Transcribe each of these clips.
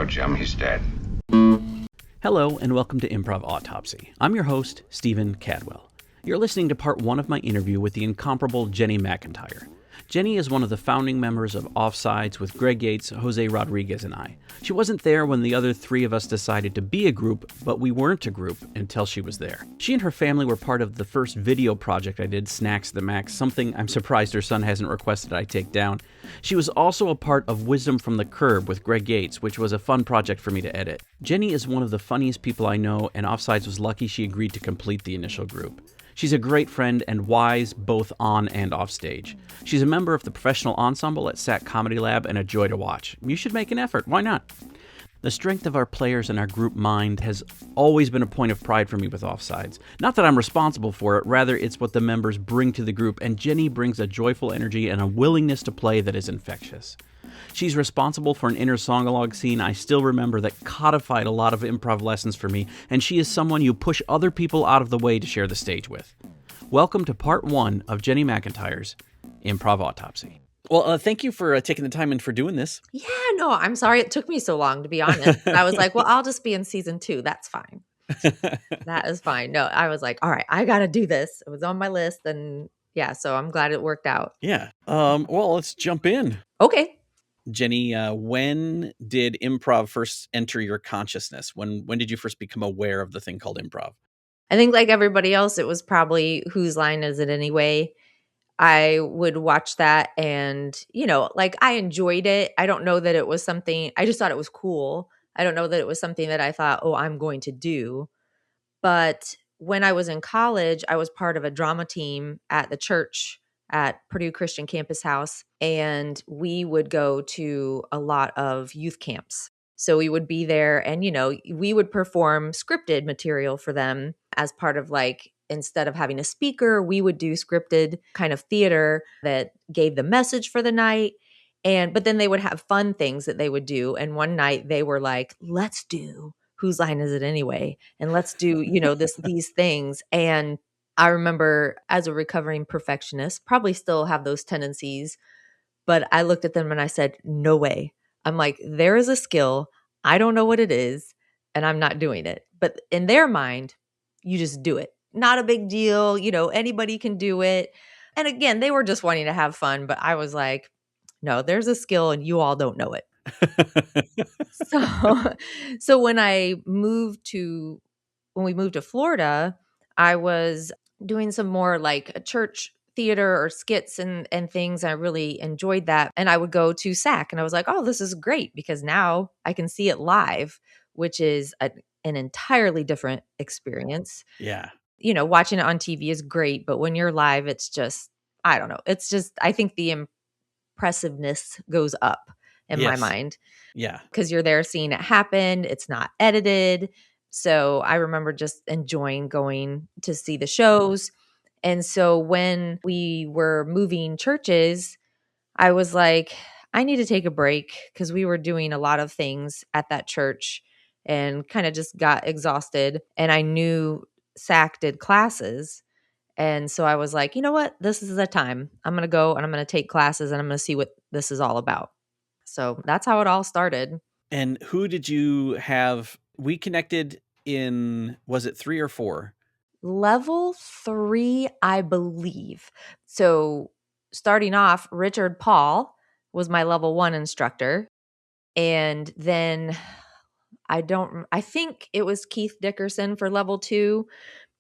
Jim. He's dead. Hello, and welcome to Improv Autopsy. I'm your host, Stephen Cadwell. You're listening to part one of my interview with the incomparable Jenni McIntire. Jenni is one of the founding members of Offsides with Greg Yates, Jose Rodriguez, and I. She wasn't there when the other three of us decided to be a group, but we weren't a group until she was there. She and her family were part of the first video project I did, Snacks the Max, something I'm surprised her son hasn't requested I take down. She was also a part of Wisdom from the Curb with Greg Yates, which was a fun project for me to edit. Jenni is one of the funniest people I know, and Offsides was lucky she agreed to complete the initial group. She's a great friend and wise both on and off stage. She's a member of the professional ensemble at SAC Comedy Lab and a joy to watch. You should make an effort. Why not? The strength of our players and our group mind has always been a point of pride for me with Offsides. Not that I'm responsible for it, rather it's what the members bring to the group, and Jenni brings a joyful energy and a willingness to play that is infectious. She's responsible for an inner song-along scene I still remember that codified a lot of improv lessons for me, and she is someone you push other people out of the way to share the stage with. Welcome to part one of Jenni McIntire's Improv Autopsy. Well, thank you for taking the time and for doing this. Yeah, no, I'm sorry it took me so long, to be honest. I was like, well, I'll just be in season 2. That's fine. That is fine. No, I was like, all right, I got to do this. It was on my list. And yeah, so I'm glad it worked out. Yeah. Well, let's jump in. Okay. Jenni, when did improv first enter your consciousness? When did you first become aware of the thing called improv? I think like everybody else, it was probably Whose Line Is It Anyway? I would watch that and, like I enjoyed it. I don't know that it was something, I just thought it was cool. I don't know that it was something that I thought, oh, I'm going to do. But when I was in college, I was part of a drama team at the church at Purdue Christian Campus House, and we would go to a lot of youth camps. So we would be there and, we would perform scripted material for them as part of like, instead of having a speaker, we would do scripted kind of theater that gave the message for the night. But then they would have fun things that they would do. And one night they were like, let's do Whose Line Is It Anyway? And let's do, these things. And I remember as a recovering perfectionist, probably still have those tendencies, but I looked at them and I said, no way. I'm like, there is a skill. I don't know what it is, and I'm not doing it. But in their mind, you just do it. Not a big deal. Anybody can do it. And again, they were just wanting to have fun, but I was like, no, there's a skill and you all don't know it. So when we moved to Florida, I was doing some more like a church theater or skits and things. I really enjoyed that. And I would go to SAC and I was like, oh, this is great because now I can see it live, which is an entirely different experience. Yeah. Watching it on TV is great, but when you're live, it's just, I don't know. It's just, I think the impressiveness goes up in my mind. Yeah. Because you're there seeing it happen. It's not edited. So I remember just enjoying going to see the shows. And so when we were moving churches, I was like, I need to take a break because we were doing a lot of things at that church and kind of just got exhausted. And I knew SAC did classes. And so I was like, you know what? This is the time. I'm going to go and I'm going to take classes and I'm going to see what this is all about. So that's how it all started. And who did you have? We connected in, was it 3 or 4? Level 3, I believe. So starting off, Richard Paul was my level 1 instructor. And then I think it was Keith Dickerson for level 2.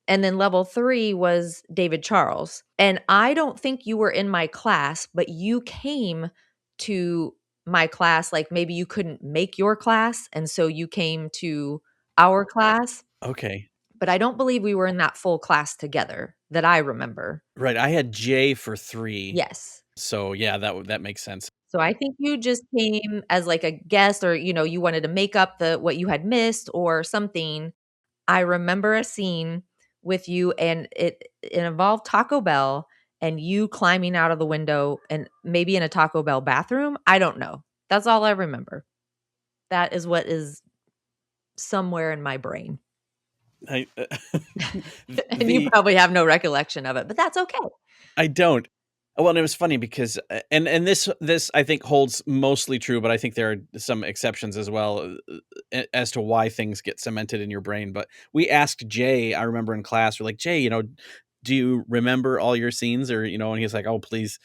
And then level 3 was David Charles. And I don't think you were in my class, but you came to my class. Like maybe you couldn't make your class. And so you came to our class. Okay. But I don't believe we were in that full class together that I remember. Right. I had Jay for 3. Yes. So yeah, that makes sense. So I think you just came as like a guest or, you wanted to make up what you had missed or something. I remember a scene with you and it involved Taco Bell and you climbing out of the window and maybe in a Taco Bell bathroom. I don't know. That's all I remember. That is what is somewhere in my brain. And you probably have no recollection of it, but that's okay. I don't. Well, and it was funny because, and this I think holds mostly true, but I think there are some exceptions as well, as to why things get cemented in your brain. But we asked Jay, I remember in class, we're like, Jay, do you remember all your scenes, or and he's like, oh, please.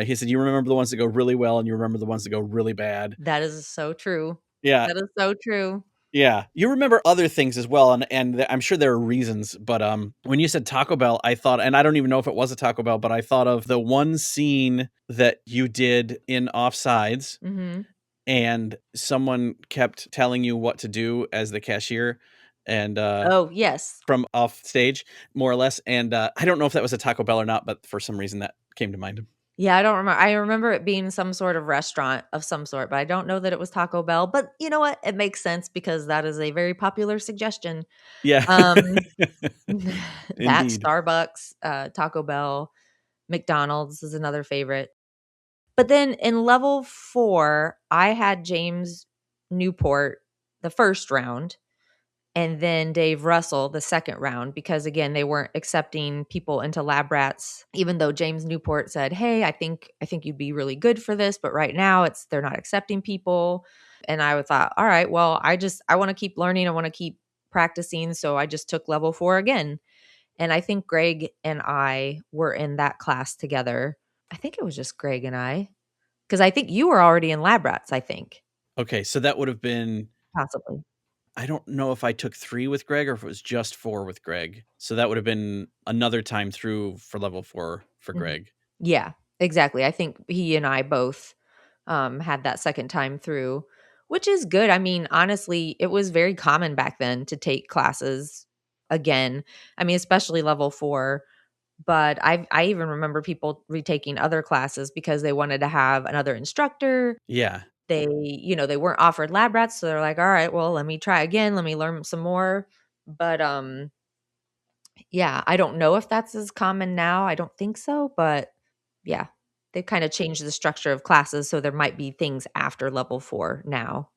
He said, you remember the ones that go really well, and you remember the ones that go really bad. That is so true. Yeah, That is so true. yeah, you remember other things as well, and I'm sure there are reasons, but, when you said Taco Bell, I thought, and I don't even know if it was a Taco Bell, but I thought of the one scene that you did in Offsides, Mhm. and someone kept telling you what to do as the cashier, and, Oh, yes. from off stage, more or less, and, I don't know if that was a Taco Bell or not, but for some reason that came to mind. Yeah, I don't remember. I remember it being some sort of restaurant of some sort, but I don't know that it was Taco Bell, but you know what? It makes sense because that is a very popular suggestion. Yeah. Um, that Indeed. Starbucks, Taco Bell, McDonald's is another favorite. But then in level 4, I had James Newport the first round, and then Dave Russell the second round because, again, they weren't accepting people into lab rats, even though James Newport said, "Hey, I think you'd be really good for this, but right now they're not accepting people." And I thought, "All right, well, I wanna keep learning, I wanna keep practicing," so I just took level 4 again. And I think Greg and I were in that class together. I think it was just Greg and I, because I think you were already in lab rats, I think, Okay, so that would have been, possibly. I don't know if I took 3 with Greg or if it was just 4 with Greg. So that would have been another time through for level 4 for Mhm. Greg. Yeah, exactly. I think he and I both, had that second time through, which is good. I mean, honestly, it was very common back then to take classes again. I mean, especially level 4, but I even remember people retaking other classes because they wanted to have another instructor. Yeah. They weren't offered lab rats, so they're like, "All right, well, let me try again, let me learn some more." But, yeah, I don't know if that's as common now, I don't think so, but yeah, they've kinda changed the structure of classes, so there might be things after level 4 now,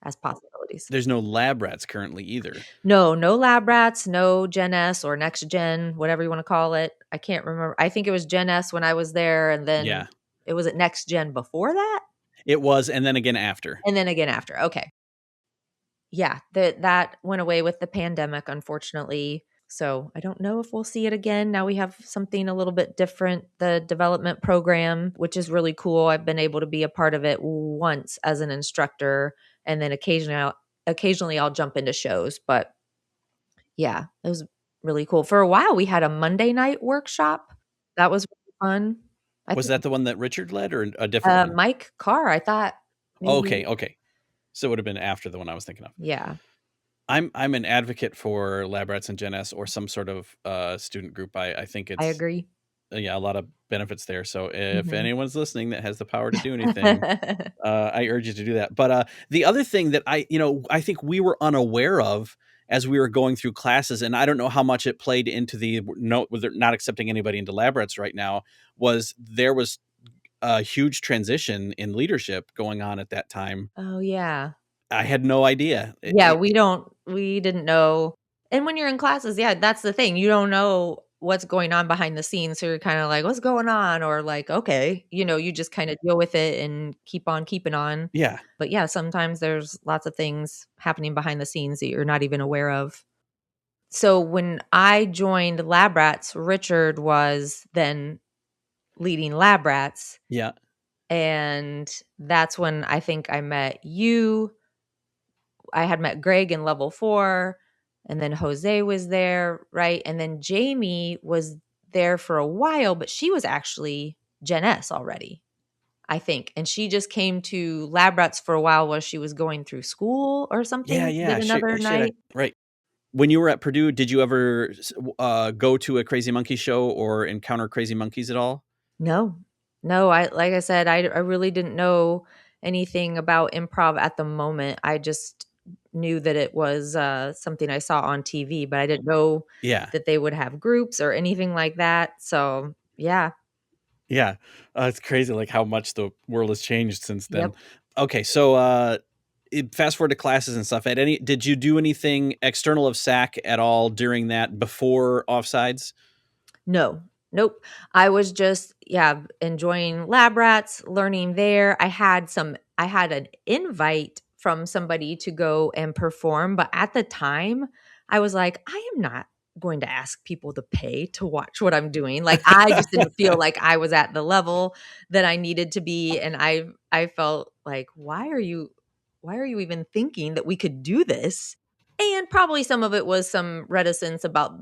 as possibilities. There's no lab rats currently either. No, no lab rats, no Gen S or next gen, whatever you wanna call it. I can't remember. I think it was Gen S when I was there, and then Yeah. it was at next gen before that? It was, and then again after. And then again after, okay. Yeah, that went away with the pandemic, unfortunately. So I don't know if we'll see it again. Now we have something a little bit different, the development program, which is really cool. I've been able to be a part of it once as an instructor, and then occasionally I'll jump into shows. But yeah, it was really cool. For a while, we had a Monday night workshop. That was really fun. I Was think that the one that Richard led or a different one? Mike Carr. I thought Okay, maybe, okay. So it would have been after the one I was thinking of. yeah, I'm an advocate for lab rats and Gen S or some sort of student group. I think I it's, agree. yeah, a lot of benefits there. So if Mhm. anyone's listening that has the power to do anything, I urge you to do that. But the other thing that I think we were unaware of as we were going through classes, and I don't know how much it played into the no, with not accepting anybody into lab rats right now, was there was a huge transition in leadership going on at that time. Oh, yeah. I had no idea. Yeah, we didn't know. And when you're in classes, yeah, that's the thing. You don't know what's going on behind the scenes, so you're kinda like, "What's going on?" Or like, "Okay." You just kinda deal with it and keep on keeping on. Yeah, But yeah, sometimes there's lots of things happening behind the scenes that you're not even aware of. So when I joined Lab Rats, Richard was then leading Lab Rats, yeah, and that's when I think I met you. I had met Greg in level 4, and then Jose was there, right? And then Jamie was there for a while, but she was actually Gen S already, I think. And she just came to Lab Rats for a while she was going through school or yeah, something. yeah. Did another She had a night? right. When you were at Purdue, did you ever go to a Crazy Monkey show or encounter Crazy Monkeys at all? No. No, I like I said, I really didn't know anything about improv at the moment. I just knew that it was, something I saw on TV, but I didn't know Yeah, that they would have groups or anything like that. So, yeah. yeah. It's crazy, like how much the world has changed since then. Yep. Okay, so fast forward to classes and stuff. Did you do anything external of SAC at all during that before offsides? No. Nope. I was just, yeah, enjoying lab rats, learning there. I had an invite from somebody to go and perform, but at the time, I was like, I am not going to ask people to pay to watch what I'm doing. Like I just didn't feel like I was at the level that I needed to be, and I felt like, why are you even thinking that we could do this? And probably some of it was some reticence about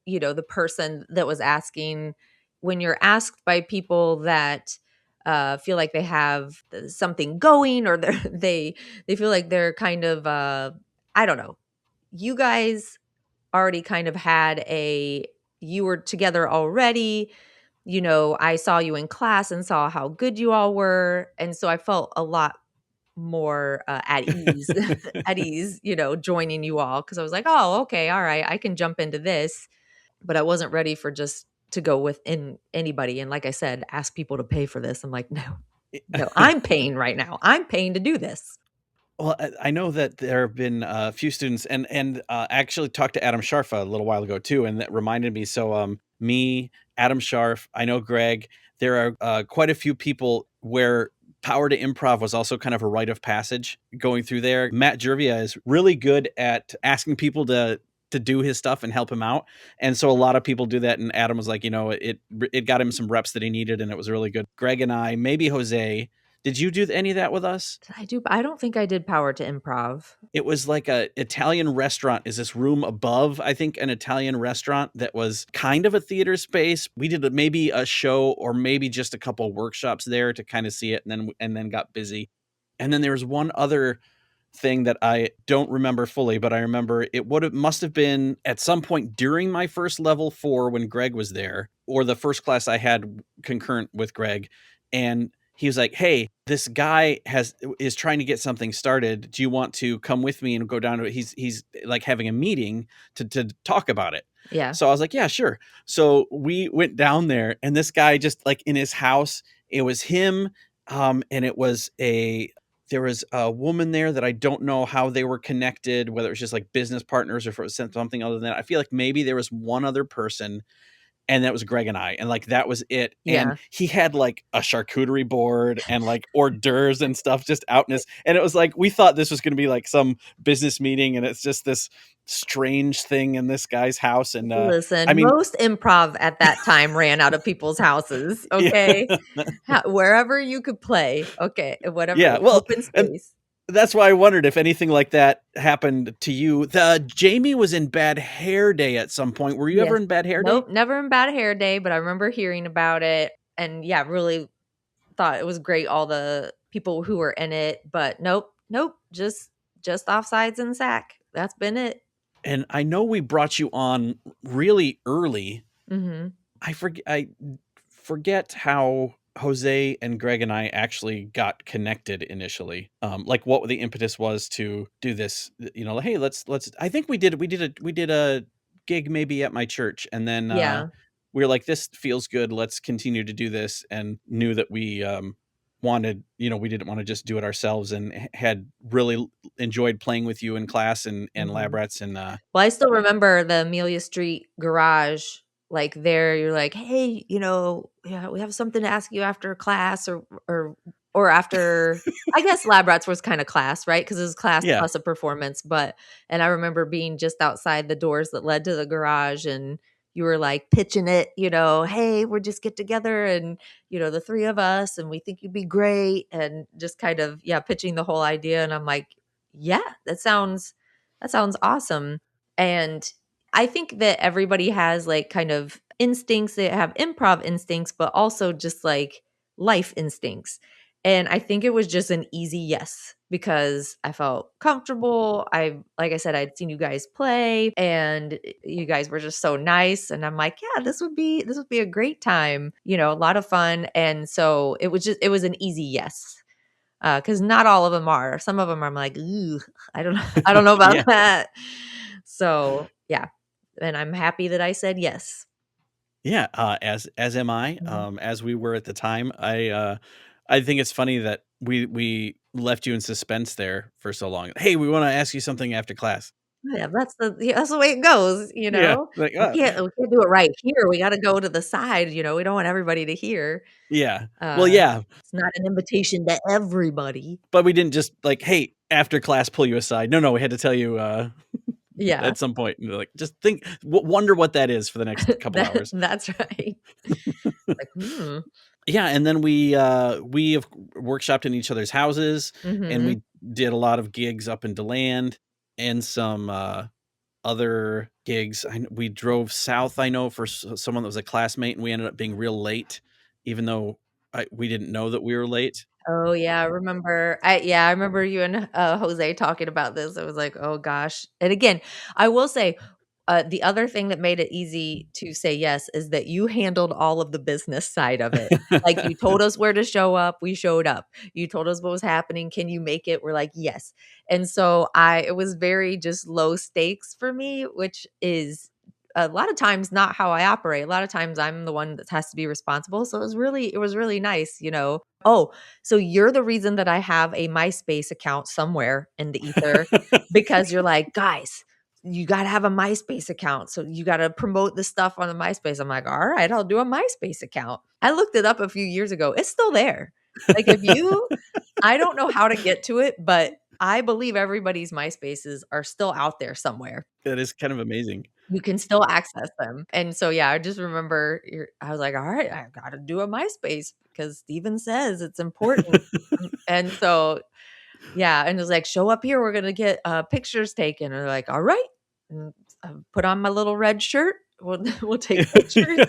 the person that was asking. When you're asked by people that feel like they have something going, or they feel like they're kind of I don't know. You guys already kind of had a you were together already. I saw you in class and saw how good you all were, and so I felt a lot more at ease at ease, joining you all, because I was like, oh, okay, all right, I can jump into this. But I wasn't ready for just to go within anybody, and like I said, ask people to pay for this. I'm like, "No. No, I'm paying right now. I'm paying to do this." Well, I know that there have been a few students, and I actually talked to Adam Scharf a little while ago too, and that reminded me. So, me, Adam Scharf, I know Greg. There are quite a few people where Power to Improv was also kind of a rite of passage going through there. Matt Jervia is really good at asking people to do his stuff and help him out, and so a lot of people do that. And Adam was like, it got him some reps that he needed, and it was really good. Greg and I, maybe Jose. Did you do any of that with us? I don't think I did Power to Improv. It was like a Italian restaurant. Is this room above, I think, an Italian restaurant that was kind of a theater space. We did maybe a show or maybe just a couple workshops there to kind of see it, and then got busy. And then there was one other thing that I don't remember fully, but I remember must have been at some point during my first level 4 when Greg was there, or the first class I had concurrent with Greg. And he was like, "Hey, this guy is trying to get something started. Do you want to come with me and go down to it? He's like having a meeting to talk about it." Yeah. So I was like, "Yeah, sure." So we went down there, and this guy just like in his house, it was him, and there was a woman there that I don't know how they were connected, whether it was just like business partners or if it was something other than that. I feel like maybe there was one other person, and that was Greg and I, and like that was it. And Yeah. he had like a charcuterie board and like hors d'oeuvres and stuff just out in his, and it was like we thought this was going to be like some business meeting, and it's just this strange thing in this guy's house. And I Listen, mean, most improv at that time ran out of people's houses, yeah, okay? Wherever you could play, okay, whatever yeah. Well, open and space. that's why I wondered if anything like that happened to you. The Jamie was in Bad Hair Day at some point. Were you ever Yes. in Bad Hair Day? Nope, never in Bad Hair Day, but I remember hearing about it, and yeah, really thought it was great, all the people who were in it, but nope, nope, just offsides and sack. That's been it. And I know we brought you on really early. Mhm. I forget how Jose and Greg and I actually got connected initially. Like what the impetus was to do this. Like, hey, let's. I think we did a gig maybe at my church, and then Yeah. we were like, this feels good. Let's continue to do this, and knew that we wanted. We didn't want to just do it ourselves, and had really enjoyed playing with you in class and lab Mhm. rats and Well, I still remember the Amelia Street garage, like, there you're like, "Hey, yeah, we have something to ask you after class," or after. I guess Lab Rats was kinda class, right? Because it was class yeah. plus a performance, and I remember being just outside the doors that led to the garage, and you were, like, pitching it, "Hey, we'll just get together and, the 3 of us, and we think you'd be great," and just kind of, yeah, pitching the whole idea, and I'm like, "Yeah, that sounds awesome." And I think that everybody has like kind of instincts. They have improv instincts, but also just like life instincts. And I think it was just an easy yes because I felt comfortable. Like I said, I'd seen you guys play, and you guys were just so nice. And I'm like, yeah, this would be a great time, a lot of fun. And so it was an easy yes. Because not all of them are. Some of them I'm like, "Ooh, I don't know I don't know about Yeah. that." So, yeah, and I'm happy that I said yes. Yeah, as am I, Mhm. as we were at the time. I think it's funny that we left you in suspense there for so long. "Hey, we wanna ask you something after class." Yeah, that's the way it goes, you Yeah, know? like, We can't do it right here, we gotta go to the side, we don't want everybody to hear. yeah. Uh, Well, yeah, it's not an invitation to everybody. but we didn't just like, "Hey, after class, pull you aside." No, we had to tell you, Yeah. at some point, and like, just think wonder what that is for the next couple hours. That's right. Like, "Hmm, Yeah, and then we have workshopped in each other's houses, and mhm." we did a lot of gigs up in DeLand and some, other gigs. We drove south, I know, for someone that was a classmate, and we ended up being real late, even though we didn't know that we were late. Oh, yeah, I remember you and, Jose talking about this. I was like, "Oh gosh." And again, I will say, the other thing that made it easy to say yes is that you handled all of the business side of it. Like, you told us where to show up, we showed up. You told us what was happening, "Can you make it?" We're like, "Yes." And so it was very just low stakes for me, which is a lot of times not how I operate. A lot of times I'm the one that has to be responsible. So it was really nice, you know. Oh, so you're the reason that I have a MySpace account somewhere in the ether because you're like, guys, you got to have a MySpace account. So you got to promote the stuff on the MySpace. I'm like, all right, I'll do a MySpace account. I looked it up a few years ago. It's still there. Like I don't know how to get to it, but I believe everybody's MySpaces are still out there somewhere. That is kind of amazing. You can still access them. And so, yeah, I just remember I was like, "All right, I've gotta do a MySpace because Steven says it's important." And so, yeah, and it was like, "Show up here, we're gonna get, pictures taken." And they're like, "All right." And I put on my little red shirt. We'll we'll take pictures.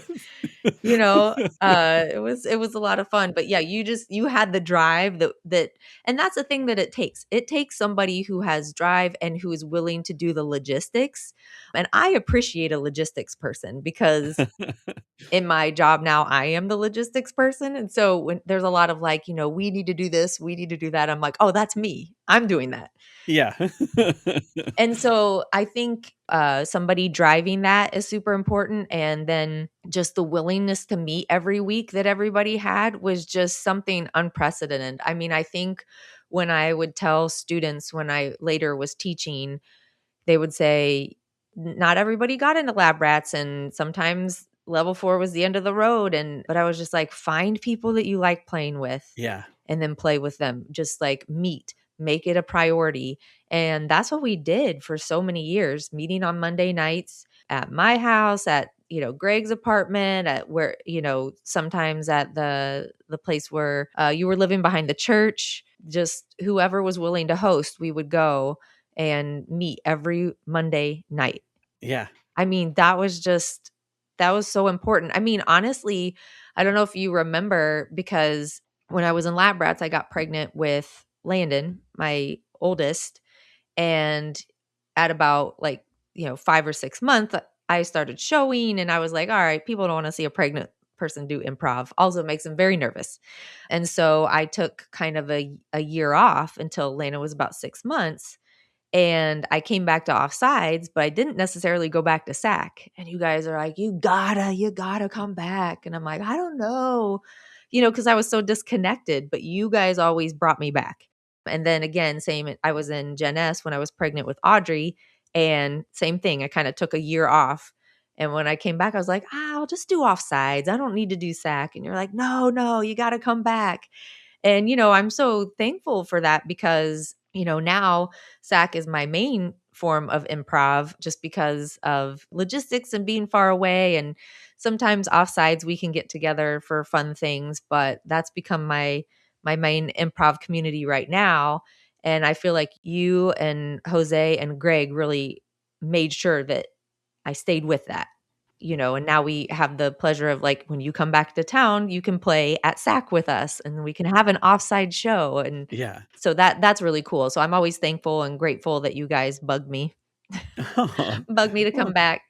It was a lot of fun, but yeah, you had the drive that and that's the thing that it takes. It takes somebody who has drive and who is willing to do the logistics, and I appreciate a logistics person because in my job now, I am the logistics person, and so when there's a lot of like, "We need to do this, we need to do that," I'm like, "Oh, that's me. I'm doing that." Yeah. And so I think somebody driving that is super important. And then just the willingness to meet every week that everybody had was just something unprecedented. I mean, I think when I would tell students when I later was teaching, they would say, not everybody got into lab rats. And sometimes level 4 was the end of the road. But I was just like, find people that you like playing with Yeah. and then play with them. Just like meet, make it a priority. And that's what we did for so many years, meeting on Monday nights at my house, at Greg's apartment, at where, sometimes at the place where you were living behind the church. Just whoever was willing to host, we would go and meet every Monday night. Yeah. I mean, that was so important. I mean, honestly, I don't know if you remember because when I was in lab rats, I got pregnant with Landon, my oldest, and at about like, 5 or 6 months, I started showing and I was like, all right, people don't want to see a pregnant person do improv. Also it makes them very nervous. And so I took kind of a year off until Lana was about 6 months. And I came back to offsides, but I didn't necessarily go back to sack. And you guys are like, you gotta come back. And I'm like, I don't know, because I was so disconnected, but you guys always brought me back. And then again, same, I was in Gen S when I was pregnant with Audrey, and same thing. I kind of took a year off. And when I came back, I was like, I'll just do offsides. I don't need to do sack. And you're like, no, you got to come back. And, I'm so thankful for that because, now SAC is my main form of improv just because of logistics and being far away. And sometimes offsides we can get together for fun things, but that's become my main improv community right now. And I feel like you and Jose and Greg really made sure that I stayed with that. And now we have the pleasure of like when you come back to town, you can play at SAC with us and we can have an offside show. And Yeah. so that's really cool. So I'm always thankful and grateful that you guys bug me, Oh, bug me to come well, back.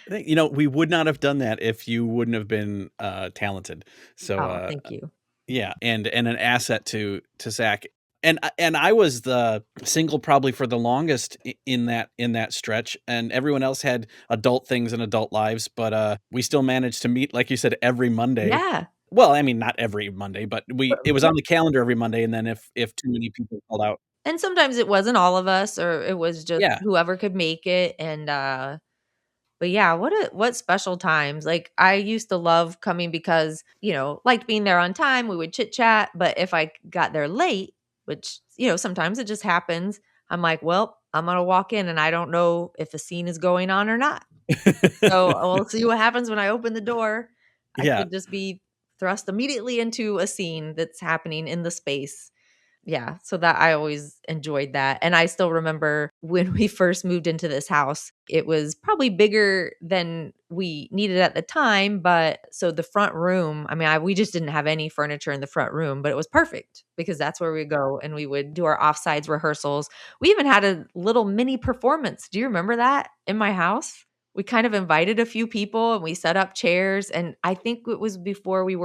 we would not have done that if you wouldn't have been, talented. So, Oh, thank you. yeah, and an asset to Zach. And I was the single probably for the longest in that stretch, and everyone else had adult things and adult lives, but, we still managed to meet, like you said, every Monday. Yeah. Well, I mean, not every Monday, but it was on the calendar every Monday, and then if too many people called out. And sometimes it wasn't all of us, or it was just Yeah. whoever could make it, and, but yeah, what special times. Like, I used to love coming because, liked being there on time, we would chit-chat, but if I got there late, which, sometimes it just happens, I'm like, "Well, I'm gonna walk in and I don't know if a scene is going on or not. So, we'll see what happens when I open the door." I Yeah. could just be thrust immediately into a scene that's happening in the space. Yeah, so that I always enjoyed that, and I still remember when we first moved into this house, it was probably bigger than we needed at the time, but so the front room, I mean, we just didn't have any furniture in the front room, but it was perfect because that's where we go and we would do our offsides rehearsals. We even had a little mini performance. Do you remember that in my house? We kind of invited a few people and we set up chairs, and I think it was before we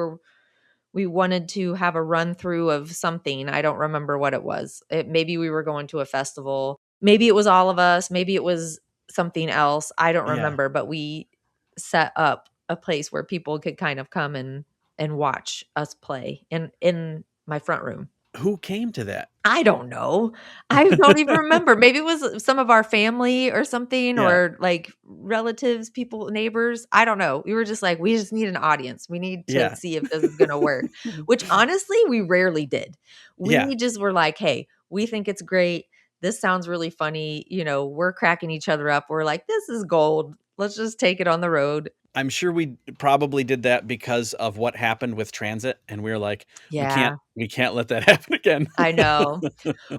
wanted to have a run through of something. I don't remember what it was. Maybe we were going to a festival. Maybe it was all of us. Maybe it was something else. I don't Yeah. remember, but we set up a place where people could kind of come and watch us play in my front room. Who came to that? I don't know. I don't even remember. Maybe it was some of our family or something, Yeah. or like relatives, people, neighbors. I don't know. We were just like, we just need an audience. We need to Yeah. see if this is going to work, which honestly, we rarely did. Yeah. We just were like, hey, we think it's great. This sounds really funny. We're cracking each other up. We're like, this is gold. Let's just take it on the road. I'm sure we probably did that because of what happened with transit, and we were like, Yeah, we can't let that happen again." I know.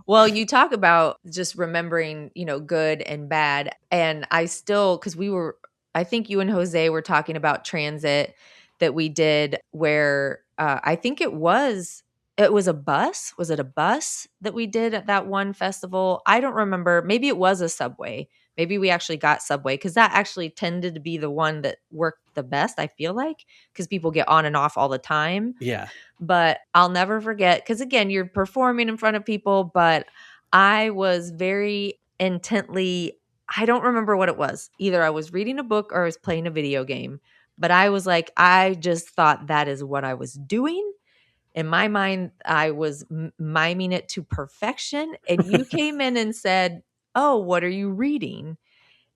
Well, you talk about just remembering, good and bad. And I still, because I think you and Jose were talking about transit that we did where I think it was a bus. Was it a bus that we did at that one festival? I don't remember. Maybe it was a subway. Maybe we actually got subway because that actually tended to be the one that worked the best, I feel like, because people get on and off all the time. Yeah. But I'll never forget, because again, you're performing in front of people, but I was very intently, I don't remember what it was. Either I was reading a book or I was playing a video game. But I was like, I just thought that is what I was doing. In my mind, I was miming it to perfection. And you came in and said, "Oh, what are you reading?"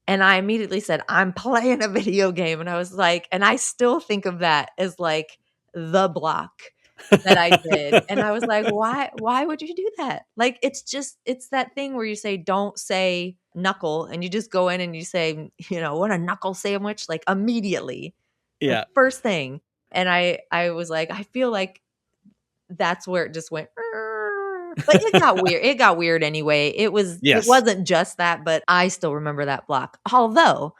And I immediately said, "I'm playing a video game." And I was like, and I still think of that as like the block that I did. And I was like, "Why would you do that?" Like, it's that thing where you say, "Don't say knuckle," and you just go in and you say, "Want a knuckle sandwich?" Like, immediately, like, Yeah. first thing. And I was like, I feel like that's where it just went, but it got weird. It got weird anyway. It Yes. wasn't just that, but I still remember that block. Although,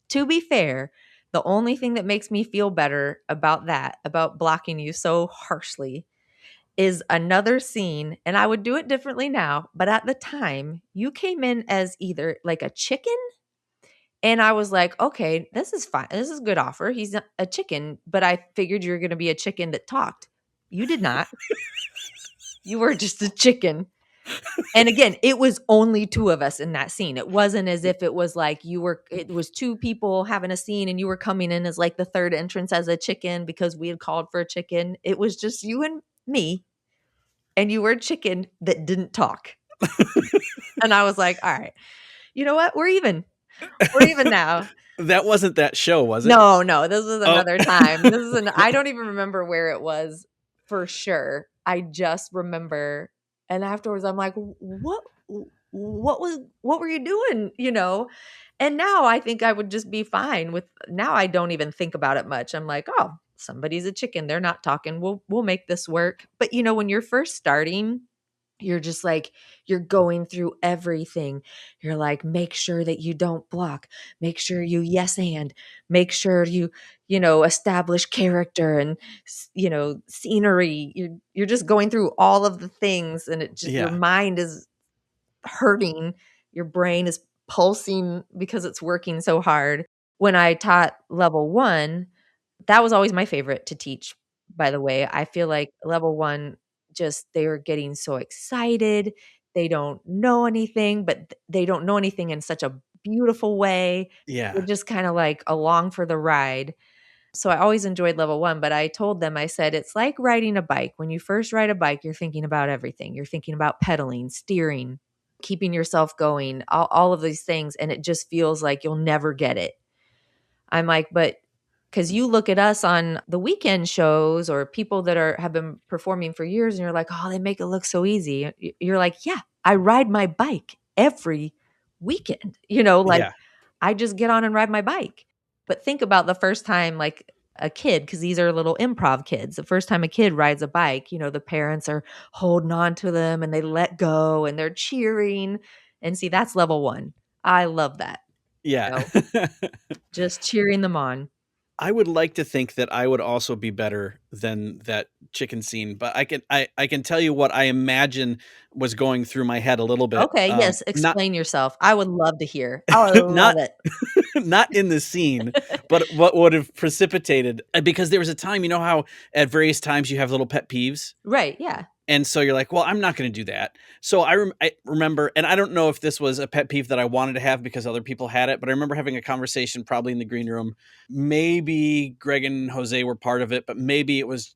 to be fair, the only thing that makes me feel better about that, about blocking you so harshly, is another scene, and I would do it differently now, but at the time, you came in as either like a chicken, and I was like, "Okay, this is fine. This is a good offer. He's a chicken," but I figured you were gonna be a chicken that talked. You did not. You were just a chicken. And again, it was only 2 of us in that scene. It wasn't as if it was like it was 2 people having a scene and you were coming in as like the 3rd entrance as a chicken because we had called for a chicken. It was just you and me, and you were a chicken that didn't talk. And I was like, "All right, you know what? We're even. We're even now." That wasn't that show, was it? No, no, this was Oh. another time. I don't even remember where it was for sure. I just remember, and afterwards I'm like, what were you doing?" And now I think I would just be fine with, now I don't even think about it much. I'm like, "Oh, somebody's a chicken. They're not talking. We'll make this work." But when you're first starting, you're just like, you're going through everything. You're like, make sure that you don't block. Make sure you yes and. Make sure you establish character and scenery. You're just going through all of the things, and your Yeah. mind is hurting. Your brain is pulsing because it's working so hard. When I taught level 1, that was always my favorite to teach, by the way. I feel like level 1, just they were getting so excited. They don't know anything, but they don't know anything in such a beautiful way. They're Yeah. just kinda like along for the ride. So I always enjoyed level 1, but I told them, I said, it's like riding a bike. When you first ride a bike, you're thinking about everything. You're thinking about pedaling, steering, keeping yourself going, all of these things. And it just feels like you'll never get it. I'm like, but because you look at us on the weekend shows or people that have been performing for years, and you're like, oh, they make it look so easy. You're like, yeah, I ride my bike every weekend. Like Yeah. I just get on and ride my bike. But think about the first time, like a kid, because these are little improv kids. The first time a kid rides a bike, the parents are holding on to them and they let go and they're cheering. And see, that's level 1. I love that. Yeah. Just cheering them on. I would like to think that I would also be better than that chicken scene, but I can tell you what I imagine was going through my head a little bit. Okay, yes, Not explain yourself. I would love to hear. I would love not it. not in the scene, but what would have precipitated, because there was a time, how at various times you have little pet peeves. Right, yeah. And so you're like, well, I'm not going to do that. So I remember, and I don't know if this was a pet peeve that I wanted to have because other people had it, but I remember having a conversation probably in the green room. Maybe Greg and Jose were part of it, but maybe it was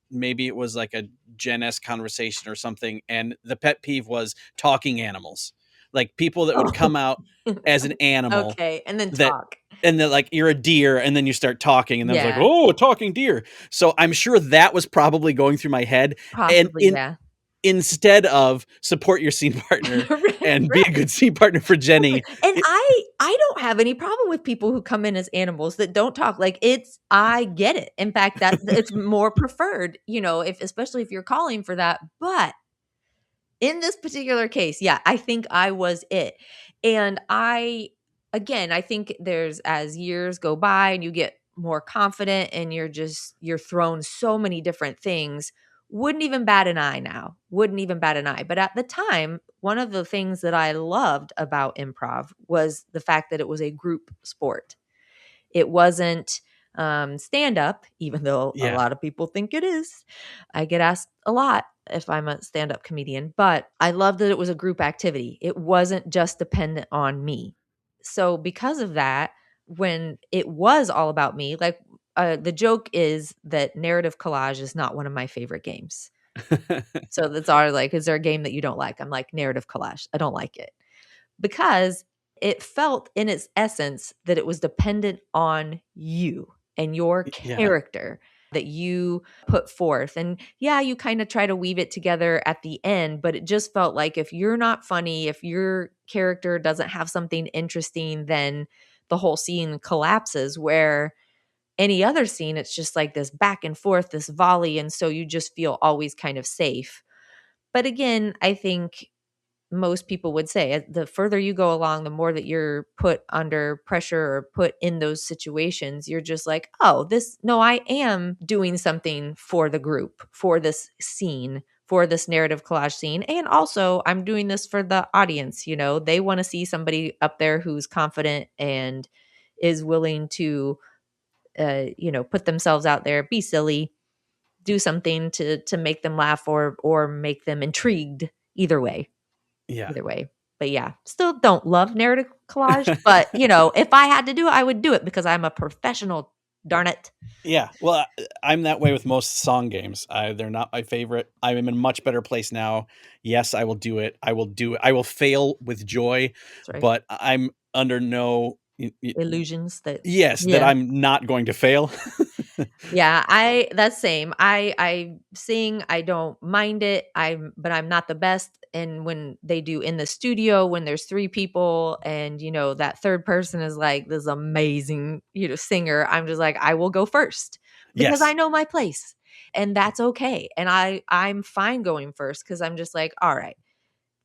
like a Gen S conversation or something. And the pet peeve was talking animals, like people that would Oh, come out as an animal okay, and then that. talk. And then, like, you're a deer, and then you start talking, and then it's like, Yeah, oh, a talking deer. So I'm sure that was probably going through my head. And possibly, yeah. instead of support your scene partner and be a Right. good scene partner for Jenni. And It, I don't have any problem with people who come in as animals that don't talk. Like I get it. In fact, that it's more preferred, if especially if you're calling for that. But in this particular case, yeah, I think I was it. And I think there's, as years go by and you get more confident and you're thrown so many different things, wouldn't even bat an eye now. Wouldn't even bat an eye. But at the time, one of the things that I loved about improv was the fact that it was a group sport. It wasn't stand up, even though a yeah. lot of people think it is. I get asked a lot if I'm a stand up comedian, but I love that it was a group activity. It wasn't just dependent on me. So, because of that, when it was all about me, like the joke is that narrative collage is not one of my favorite games. So, that's all like, is there a game that you don't like? I'm like, narrative collage. I don't like it because it felt in its essence that it was dependent on you and your Yeah. character that you put forth. And yeah, you kind of try to weave it together at the end, but it just felt like if you're not funny, if your character doesn't have something interesting, then the whole scene collapses. Where any other scene, it's just like this back and forth, this volley. And so you just feel always kind of safe. But again, I think most people would say the further you go along, the more that you're put under pressure or put in those situations, you're just like, oh, no, I am doing something for the group, for this scene, for this narrative collage scene. And also, I'm doing this for the audience. They want to see somebody up there who's confident and is willing to, put themselves out there, be silly, do something to make them laugh or make them intrigued. Either way. Yeah. Either way. But yeah, still don't love narrative collage, but if I had to do it, I would do it because I'm a professional, darn it. Yeah. Well, I'm that way with most song games. They're not my favorite. I'm in a much better place now. Yes, I will do it. I will do it. I will fail with joy, That's right. but I'm under no Illusions that yes, that yeah. I'm not going to fail. Yeah, that's same. I sing, I don't mind it. But I'm not the best. And when they do in the studio, when there's 3 people and that third person is like this amazing, singer, I'm just like, I will go first because I Yes. know my place. And that's okay. And I'm fine going first cuz I'm just like, all right.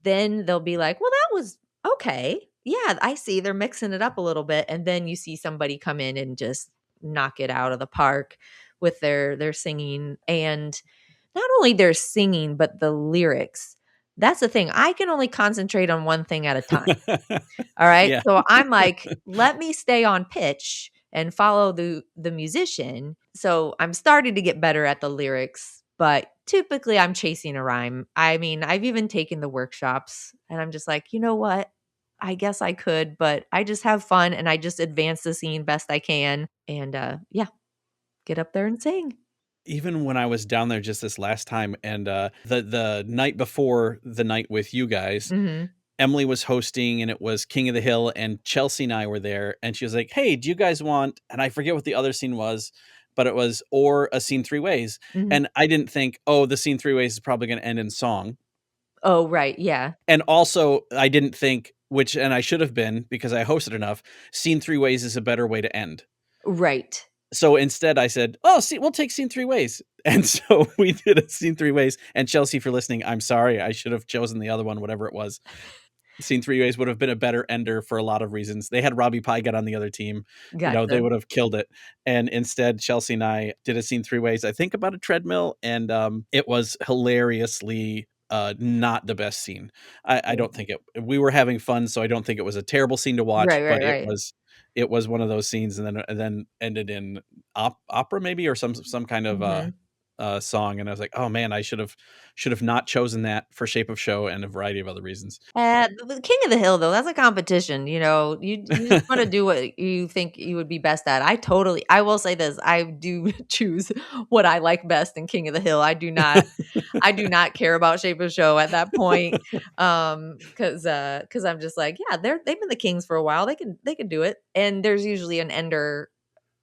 Then they'll be like, "Well, that was okay. Yeah, I see they're mixing it up a little bit." And then you see somebody come in and just knock it out of the park with their singing. And not only their singing, but the lyrics. That's the thing. I can only concentrate on one thing at a time. All right. Yeah. So I'm like, let me stay on pitch and follow the musician. So I'm starting to get better at the lyrics, but typically I'm chasing a rhyme. I mean, I've even taken the workshops and I'm just like, you know what? I guess I could, but I just have fun and I just advance the scene best I can. And yeah, get up there and sing. Even when I was down there just this last time, and the night before the night with you guys, Mhm. Emily was hosting, and it was King of the Hill, and Chelsea and I were there, and she was like, "Hey, do you guys want," and I forget what the other scene was, but it was, "Or a scene three ways." Mhm. And I didn't think, "Oh, the scene three ways is probably gonna end in song." Oh, right, yeah. And also, I didn't think, which and I should have been because I hosted enough, scene three ways is a better way to end. Right. So instead I said, "Oh, see, we'll take scene three ways." And so we did a scene three ways. And Chelsea, for listening, I'm sorry. I should have chosen the other one, whatever it was. Scene three ways would have been a better ender for a lot of reasons. They had Robbie Pygott on the other team. They Gotcha. would have killed it. And instead, Chelsea and I did a scene three ways, I think about a treadmill. And it was hilariously not the best scene. I Yeah. don't think we were having fun, so I don't think it was a terrible scene to watch, Right, but right, right. it was one of those scenes, and then ended in opera maybe, or some kind of Mhm. song, and I was like, oh man, I should have not chosen that for Shape of Show and a variety of other reasons. The King of the Hill, though, that's a competition, you just wanna do what you think you would be best at. I will say this, I do choose what I like best in King of the Hill. I do not care about Shape of Show at that point, because 'cause I'm just like, "Yeah, they've been the kings for a while, they can do it," and there's usually an ender,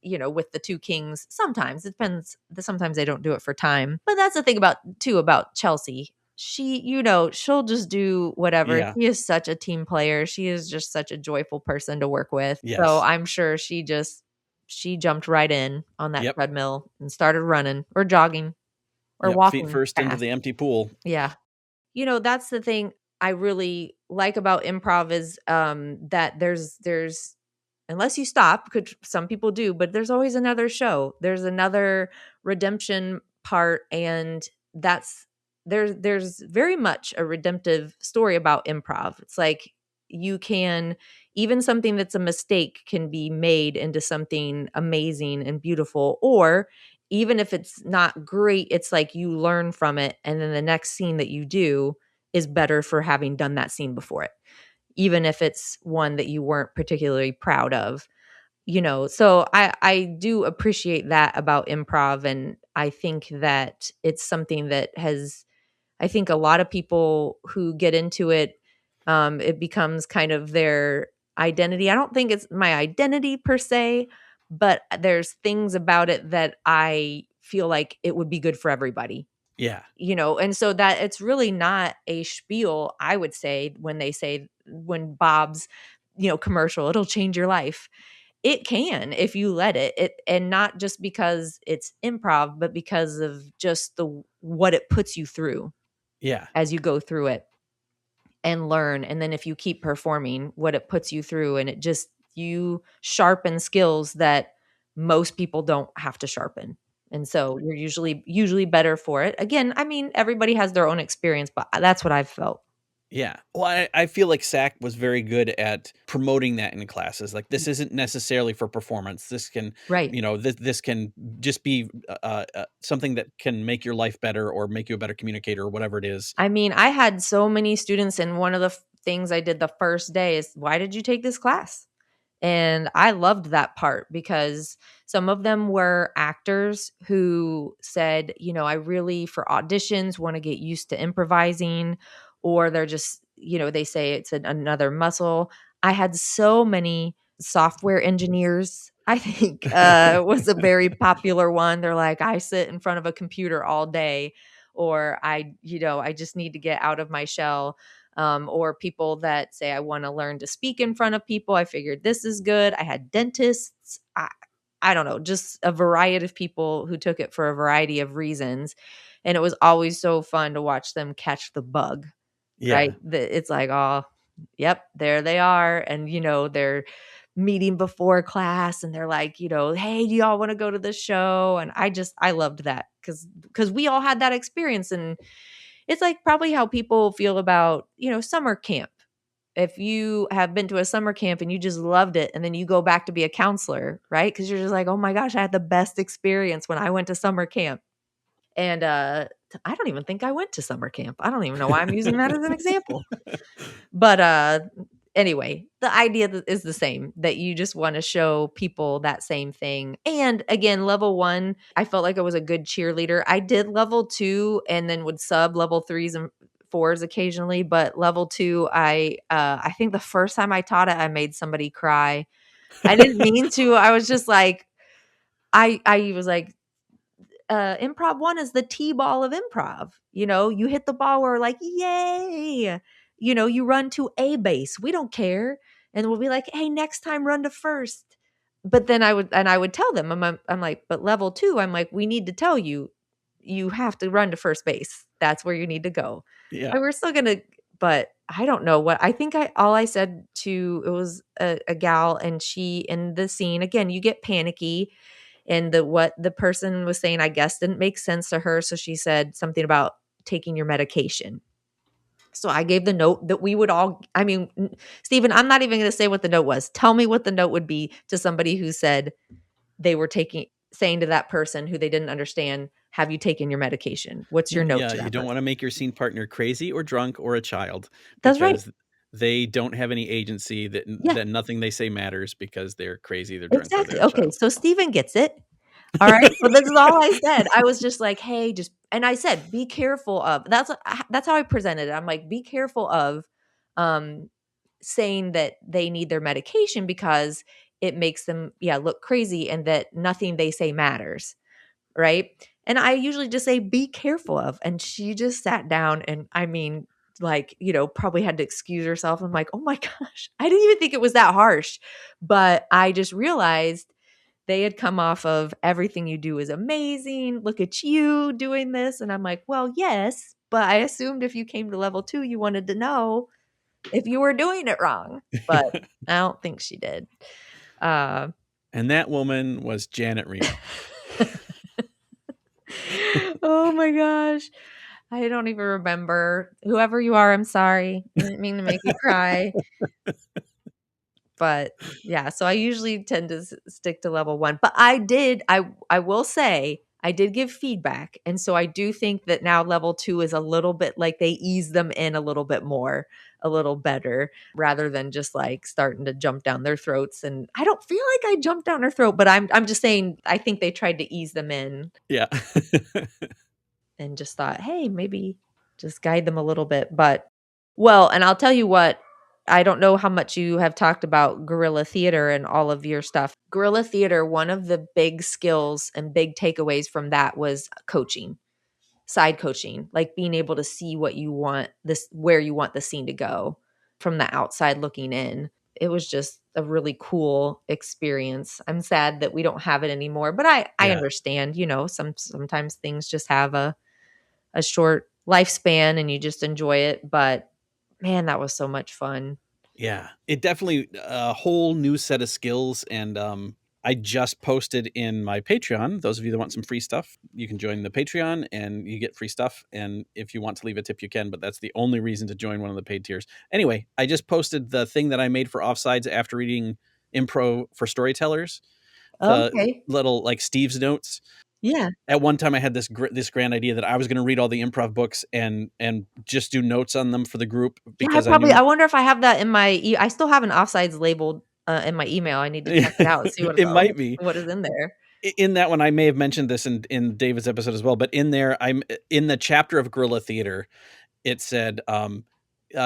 with the 2 kings. Sometimes, it depends, sometimes they don't do it for time, but that's the thing about Chelsea. She'll just do whatever. Yeah. She is such a team player. She is just such a joyful person to work with. So, Yes. I'm sure she jumped right in on that Yep. treadmill and started running or jogging or Yep. Feet walking first into fast. the empty pool. Yeah. That's the thing I really like about improv is, that there's unless you stop, which some people do, but there's always another show. There's another redemption part, and there's very much a redemptive story about improv. It's like you can even something that's a mistake can be made into something amazing and beautiful, or even if it's not great, it's like you learn from it, and then the next scene that you do is better for having done that scene before it, even if it's one that you weren't particularly proud of. So I do appreciate that about improv, and I think that it's something that has I think a lot of people who get into it, it becomes kind of their identity. I don't think it's my identity per se, but there's things about it that I feel like it would be good for everybody. Yeah. And so that it's really not a spiel, I would say, when they say when Bob's, commercial, it'll change your life. It can if you let it, and not just because it's improv, but because of just the what it puts you through Yeah. as you go through it and learn. And then if you keep performing, what it puts you through, and it just you sharpen skills that most people don't have to sharpen. And so you're usually better for it. Again, I mean, everybody has their own experience, but that's what I've felt. Yeah. Well, I feel like SAC was very good at promoting that in classes. Like, this isn't necessarily for performance. This can, Right. this can just be something that can make your life better or make you a better communicator or whatever it is. I mean, I had so many students, and one of the things I did the first day is, "Why did you take this class?" And I loved that part because some of them were actors who said, I really, for auditions, want to get used to improvising, or they're just, they say it's another muscle. I had so many software engineers. I think was a very popular one. They're like, I sit in front of a computer all day, or I just need to get out of my shell, or people that say, I want to learn to speak in front of people. I figured this is good. I had dentists. I don't know, just a variety of people who took it for a variety of reasons. And it was always so fun to watch them catch the bug, right? Yeah. It's like, oh, yep, there they are. And, they're meeting before class, and they're like, hey, do y'all want to go to the show? And I loved that because we all had that experience. And it's like probably how people feel about, summer camp. If you have been to a summer camp and you just loved it, and then you go back to be a counselor, right? Because you're just like, oh my gosh, I had the best experience when I went to summer camp. And I don't even think I went to summer camp. I don't even know why I'm using that as an example. But anyway, the idea is the same, that you just want to show people that same thing. And again, level 1, I felt like I was a good cheerleader. I did level 2 and then would sub level 3s and 4s occasionally, but level 2, I think the first time I taught it, I made somebody cry. I didn't mean to. I was just like I was like, improv 1 is the T-ball of improv. You hit the ball, we're like, "Yay!" You run to a base. We don't care. And we'll be like, "Hey, next time run to first." But then I would tell them, I'm like, "But level 2, I'm like, we need to tell you, you have to run to first base. That's where you need to go." Yeah. And we're still gonna, but I don't know what I think all I said to it was a gal, and she in the scene, again, you get panicky, and what the person was saying, I guess, didn't make sense to her, so she said something about taking your medication. So I gave the note that we would all, I mean, Stephen, I'm not even gonna say what the note was. Tell me what the note would be to somebody who said they were saying to that person who they didn't understand, "Have you taken your medication?" What's your Well, note yeah, to you that don't person? want to make your scene partner crazy or drunk or a child, That's right. because they don't have any agency, Yeah, that nothing they say matters because they're crazy, they're drunk, or exactly. they're a Okay, child. so Stephen gets it. All right. So this is all I said. I was just like, "Hey, just," and I said, "Be careful of." That's how I presented it. I'm like, "Be careful of um saying that they need their medication because it makes them, yeah, look crazy, and that nothing they say matters." Right? And I usually just say, "Be careful of." And she just sat down, and I mean, like, probably had to excuse herself. I'm like, "Oh my gosh." I didn't even think it was that harsh. But I just realized they had come off of "Everything you do is amazing. Look at you doing this." And I'm like, "Well, yes, but I assumed if you came to level 2, you wanted to know if you were doing it wrong." But I don't think she did. Uh, And that woman was Janet Reno. oh my gosh. I don't even remember. Whoever you are, I'm sorry. I didn't mean to make you cry. But yeah, so I usually tend to stick to level 1. But I will say, I did give feedback, and so I do think that now level 2 is a little bit like they ease them in a little bit more, a little better, rather than just, like, starting to jump down their throats, and I don't feel like I jumped down their throat, but I'm just saying I think they tried to ease them in Yeah. and just thought, "Hey, maybe just guide them a little bit." But well, and I'll tell you what, I don't know how much you have talked about guerrilla theater and all of your stuff. Guerrilla theater, one of the big skills and big takeaways from that was coaching, side coaching, like being able to see what you want, this where you want the scene to go from the outside looking in. It was just a really cool experience. I'm sad that we don't have it anymore, but I Yeah. understand, sometimes things just have a short lifespan and you just enjoy it, but man, that was so much fun. Yeah, it definitely a whole new set of skills, and I just posted in my Patreon. Those of you that want some free stuff, you can join the Patreon and you get free stuff. And if you want to leave a tip, you can. But that's the only reason to join one of the paid tiers. Anyway, I just posted the thing that I made for Offsides after reading Impro for Storytellers, the Okay. little like Steve's notes. Yeah. At one time, I had this grand idea that I was going to read all the improv books and just do notes on them for the group Yeah, because I knew. I wonder if I have that in my I still have an offsides labeled, in my email. I need to check it out and see what It might be. what is in there. In that one, I may have mentioned this in David's episode as well, but in there, I'm in the chapter of guerrilla theater. It said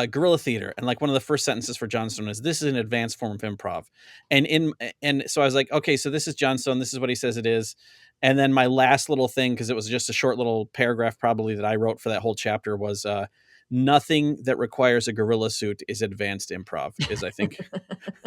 guerrilla theater, and like one of the first sentences for Johnstone is, "This is an advanced form of improv," and so I was like, okay, so this is Johnstone. This is what he says it is. And then my last little thing, because it was just a short little paragraph probably that I wrote for that whole chapter, was nothing that requires a gorilla suit is advanced improv, is I think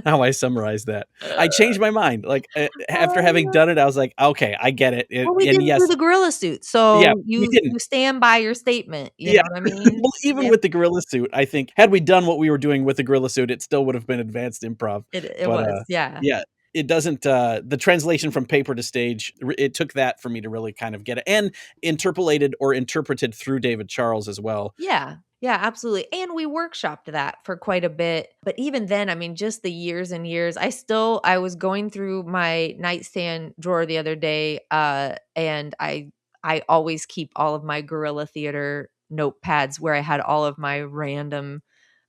how I summarize that. I changed my mind. Like after having Oh, done it, I was like, okay, I get it. well, we And didn't do yes, the gorilla suit, yeah, so we you didn't. stand by your statement, you Yeah. know what I mean? Well, even Stand with the gorilla suit, I think had we done what we were doing with the gorilla suit, it still would have been advanced improv. it But was, yeah. yeah, it doesn't. The translation from paper to stage, it took that for me to really kind of get it, and interpolated or interpreted through David Charles as well. Yeah. Yeah, absolutely. And we workshopped that for quite a bit. But even then, I mean, just the years and years, I was going through my nightstand drawer the other day, and I always keep all of my guerrilla theater notepads where I had all of my random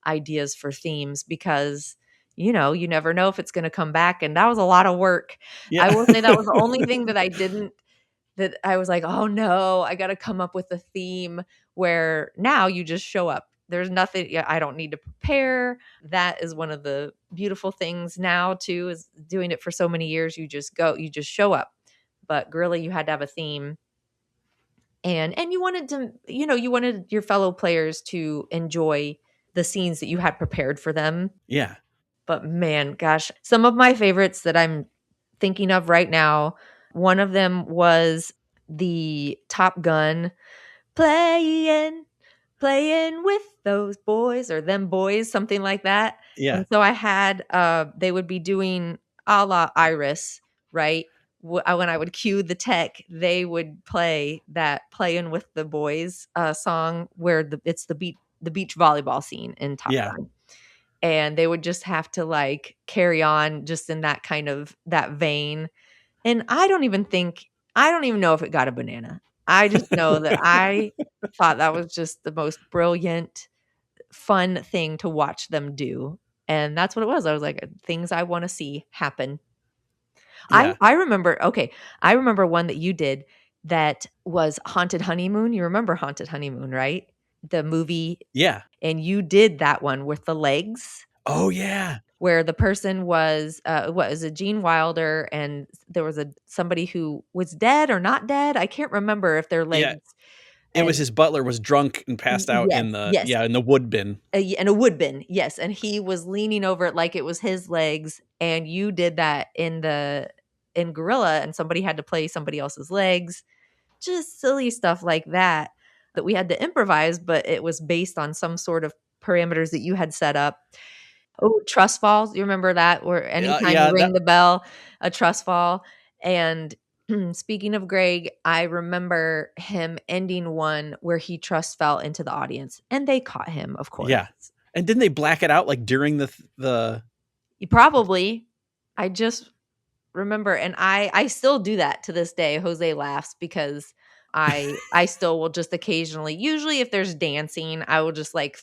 ideas for themes because, you never know if it's going to come back. And that was a lot of work. I Yeah. will say that was the only thing that I was like, oh no, I got to come up with a theme, where now you just show up. There's nothing, yeah, I don't need to prepare. That is one of the beautiful things now too, is doing it for so many years. You just go, you just show up. But Gorilla, you had to have a theme, and you wanted to, you wanted your fellow players to enjoy the scenes that you had prepared for them. Yeah. But man, gosh, some of my favorites that I'm thinking of right now, one of them was the Top Gun playing, playing with those boys, or them boys, something like that. Yeah. And so I had, they would be doing a la Iris, right? When I would cue the tech, they would play that "Playing with the Boys" song, where it's the beach volleyball scene in Top Yeah. Gun. And they would just have to like carry on just in that kind of that vein. And I don't even know if it got a banana. I just know that I thought that was just the most brilliant, fun thing to watch them do. And that's what it was. I was like, things I want to see happen. Yeah. I remember one that you did that was Haunted Honeymoon. You remember Haunted Honeymoon, right? The movie. Yeah. And you did that one with the legs, Oh yeah. where the person was a Gene Wilder, and there was somebody who was dead or not dead. I can't remember if their Yeah. legs. It was And his butler was drunk and passed out yes, in the yes, in the wood bin. and a wood bin, yes, and he was leaning over it like it was his legs, and you did that in Gorilla, and somebody had to play somebody else's legs, just silly stuff like that we had to improvise, but it was based on some sort of parameters that you had set up. Oh, trust falls. You remember that? Where anytime you Yeah, ring that the bell, a trust fall. And speaking of Greg, I remember him ending one where he trust fell into the audience, and they caught him, of course. yeah. And didn't they black it out like during the Probably. I just remember, and I still do that to this day. Jose laughs because I still will just occasionally, usually if there's dancing, I will just like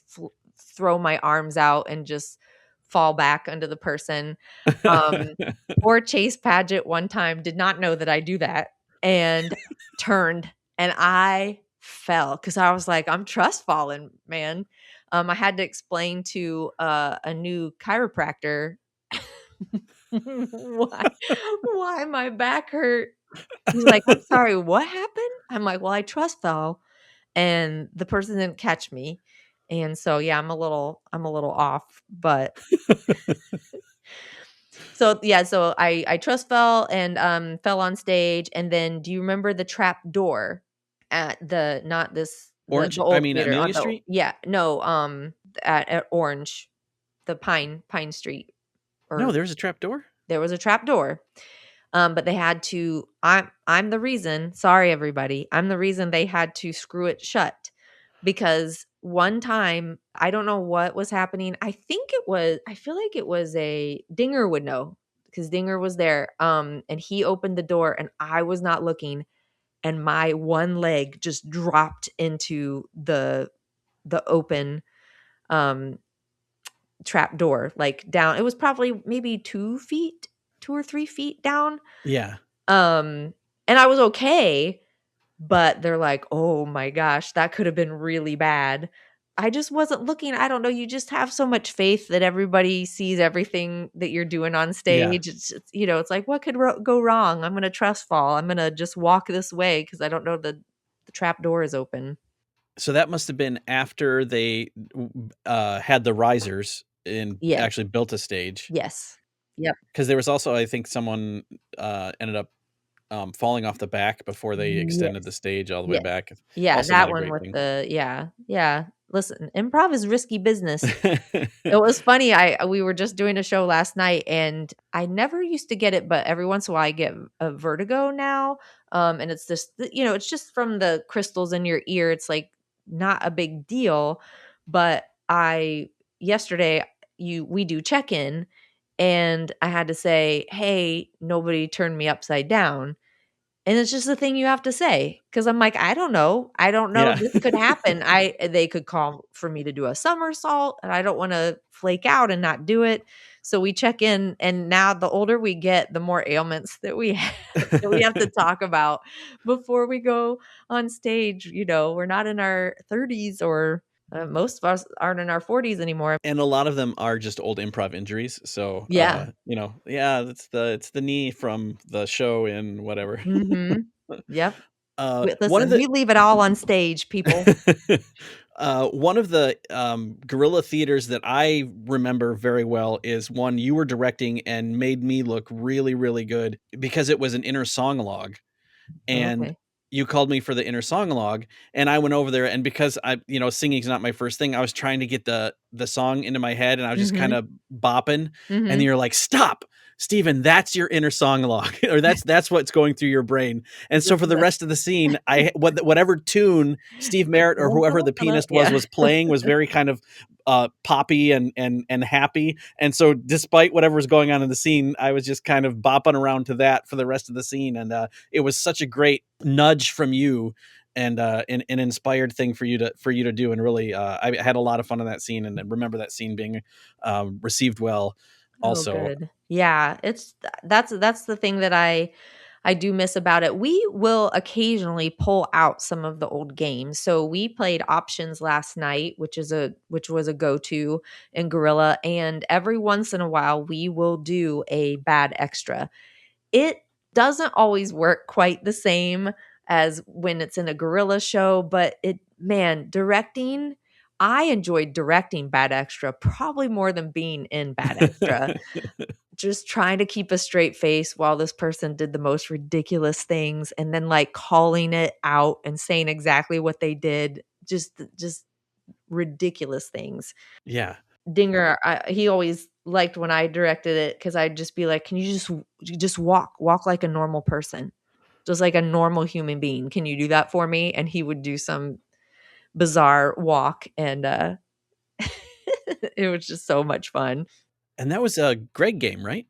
throw my arms out and just fall back under the person. Um, or Chase Paget one time did not know that I do that and turned, and I fell because I was like, I'm trust falling, man. I had to explain to a new chiropractor why my back hurt. He's like, I'm sorry, what happened? I'm like, well, I trust fell, and the person didn't catch me. And so yeah, I'm a little off, but so yeah, so I trust fell and fell on stage. And then do you remember the trap door at the not this Orange? the I old mean theater on Amelia the Street? yeah, no, at Orange, the Pine Street, No, or there was a trap door? there was a trap door. But they had to, I'm the reason, sorry everybody, I'm the reason they had to screw it shut, because one time, I don't know what was happening. I feel like it was a Dinger would know, because Dinger was there. And he opened the door and I was not looking, and my one leg just dropped into the open um trap door, like down. It was probably maybe 2 feet, 2 or 3 feet down. Yeah. And I was okay, but they're like, "Oh my gosh, that could have been really bad." I just wasn't looking. I don't know, you just have so much faith that everybody sees everything that you're doing on Yeah. stage. It's like, what could go wrong? I'm gonna trust fall. I'm gonna just walk this way because I don't know the trap door is open. So that must have been after they had the risers and Yeah. actually built a stage. Yes. Yep. Because there was also, I think, someone ended up falling off the back before they extended the Yes. stage all the way Yes. back. Yeah, Also not that a one great with thing. the yeah. Yeah. Listen, improv is risky business. It was funny, we were just doing a show last night, and I never used to get it, but every once in a while I get a vertigo now, and it's just it's just from the crystals in your ear. It's, like, not a big deal, but yesterday, we do check-in, and I had to say, "Hey, nobody turned me upside down." And it's just a thing you have to say, because 'cause I'm like, "I don't know. I don't know Yeah. this could happen." They could call for me to do a somersault, and I don't wanna flake out and not do it. So we check in, and now the older we get, the more ailments that we have that we have to talk about before we go on stage. We're not in our 30s, or, most of us aren't in our 40s anymore. And a lot of them are just old improv injuries. So, Yeah. yeah, it's the knee from the show in whatever. Mhm. Yep. One of Listen, the we leave it all on stage, people. one of the guerrilla theaters that I remember very well is one you were directing and made me look really, really good because it was an inner song log. And Okay. you called me for the inner song log, and I went over there, and because singing's not my first thing, I was trying to get the song into my head, and I was just kind Mhm. of bopping, and Mhm. you're like, "Stop, Steven, that's your inner song log," or that's what's going through your brain. And so This for is the a rest of the scene, whatever tune Steve like, Merritt or "Dun, whoever dun, the dun," pianist yeah. was playing was very kind of poppy and happy. And so despite whatever was going on in the scene, I was just kind of bopping around to that for the rest of the scene. And it was such a great nudge from you and an inspired thing for you to do. And really, I had a lot of fun on that scene, and I remember that scene being received well. Oh, Also, good. Yeah, that's the thing that I do miss about it. We will occasionally pull out some of the old games. So we played options last night, which was a go-to in Gorilla, and every once in a while we will do a bad extra. It doesn't always work quite the same as when it's in a Gorilla show, but directing, I enjoyed directing Bad Extra probably more than being in Bad Extra. Just trying to keep a straight face while this person did the most ridiculous things, and then, like, calling it out and saying exactly what they did, just ridiculous things. yeah. Dinger, he always liked when I directed it, because 'cause I'd just be like, "Can you just walk like a normal person, just like a normal human being. Can you do that for me?" And he would do some bizarre walk, and, it was just so much fun. And that was a Greg game, right?